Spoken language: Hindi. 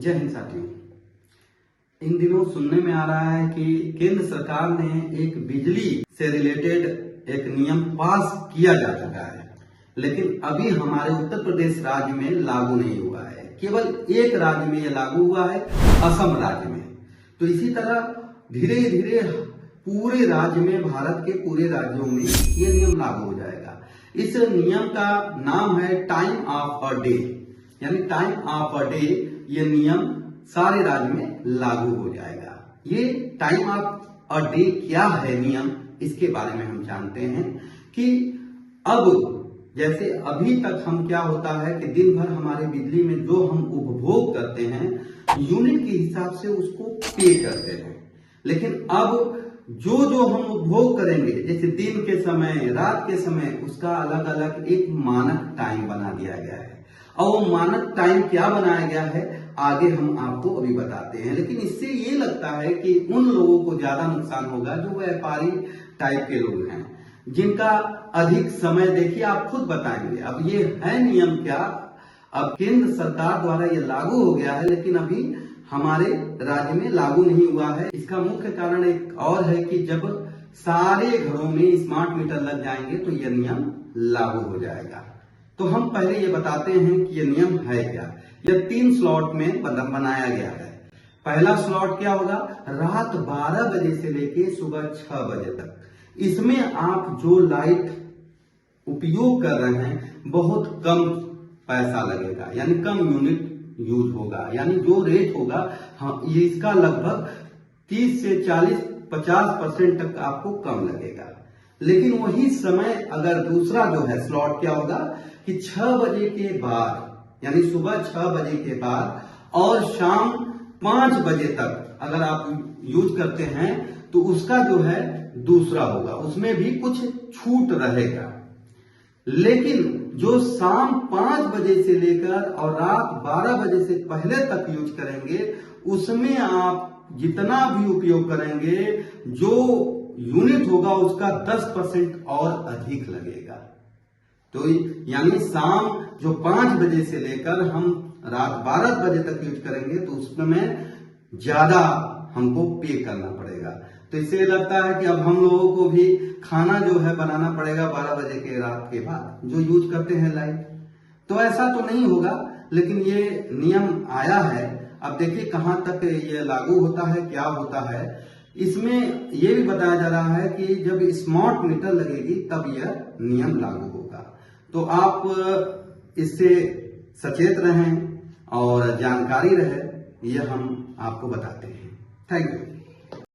जय हिंद साथियों। इन दिनों सुनने में आ रहा है कि केंद्र सरकार ने एक बिजली से रिलेटेड एक नियम पास किया जा चुका है, लेकिन अभी हमारे उत्तर प्रदेश राज्य में लागू नहीं हुआ है। केवल एक राज्य में यह लागू हुआ है, असम राज्य में। तो इसी तरह धीरे धीरे पूरे राज्य में, भारत के पूरे राज्यों में ये नियम लागू हो जाएगा। इस नियम का नाम है टाइम ऑफ अ डे, यानी टाइम ऑफ अ डे। ये नियम सारे राज्य में लागू हो जाएगा। ये टाइम ऑफ अ डे क्या है नियम, इसके बारे में हम जानते हैं कि अब जैसे अभी तक हम क्या होता है कि दिन भर हमारे बिजली में जो हम उपभोग करते हैं यूनिट के हिसाब से उसको पे करते हैं, लेकिन अब जो हम उपभोग करेंगे जैसे दिन के समय, रात के समय, उसका अलग अलग एक मानक टाइम बना दिया गया है। और वो मानक टाइम क्या बनाया गया है आगे हम आपको अभी बताते हैं। लेकिन इससे ये लगता है कि उन लोगों को ज्यादा नुकसान होगा जो व्यापारी टाइप के लोग हैं, जिनका अधिक समय, देखिए आप खुद बताएंगे। अब ये है नियम क्या, अब केंद्र सरकार द्वारा ये लागू हो गया है, लेकिन अभी हमारे राज्य में लागू नहीं हुआ है। इसका मुख्य कारण एक और है कि जब सारे घरों में स्मार्ट मीटर लग जाएंगे तो यह नियम लागू हो जाएगा। तो हम पहले ये बताते हैं कि ये नियम है क्या। यह 3 स्लॉट में बनाया गया है। पहला स्लॉट क्या होगा, रात 12 बजे से लेके सुबह 6 बजे तक। इसमें आप जो लाइट उपयोग कर रहे हैं बहुत कम पैसा लगेगा, यानी कम यूनिट यूज होगा, यानी जो रेट होगा ये इसका लगभग 30 से 40-50% तक आपको कम लगेगा। लेकिन वही समय अगर दूसरा जो है स्लॉट क्या होगा कि 6 बजे के बाद, यानी सुबह 6 बजे के बाद और शाम 5 बजे तक अगर आप यूज करते हैं तो उसका जो है दूसरा होगा, उसमें भी कुछ छूट रहेगा। लेकिन जो शाम 5 बजे से लेकर और रात 12 बजे से पहले तक यूज करेंगे उसमें आप जितना भी उपयोग करेंगे जो यूनिट होगा उसका 10% और अधिक लगेगा। तो यानी शाम जो 5 बजे से लेकर हम रात 12 बजे तक यूज करेंगे तो उसमें ज्यादा हमको पे करना पड़ेगा। तो इससे लगता है कि अब हम लोगों को भी खाना जो है बनाना पड़ेगा 12 बजे के रात के बाद जो यूज करते हैं लाइट। तो ऐसा तो नहीं होगा, लेकिन ये नियम आया है। अब देखिए कहां तक ये लागू होता है, क्या होता है। इसमें यह भी बताया जा रहा है कि जब स्मार्ट मीटर लगेगी तब यह नियम लागू होगा। तो आप इससे सचेत रहें और जानकारी रहे, यह हम आपको बताते हैं। Thank you.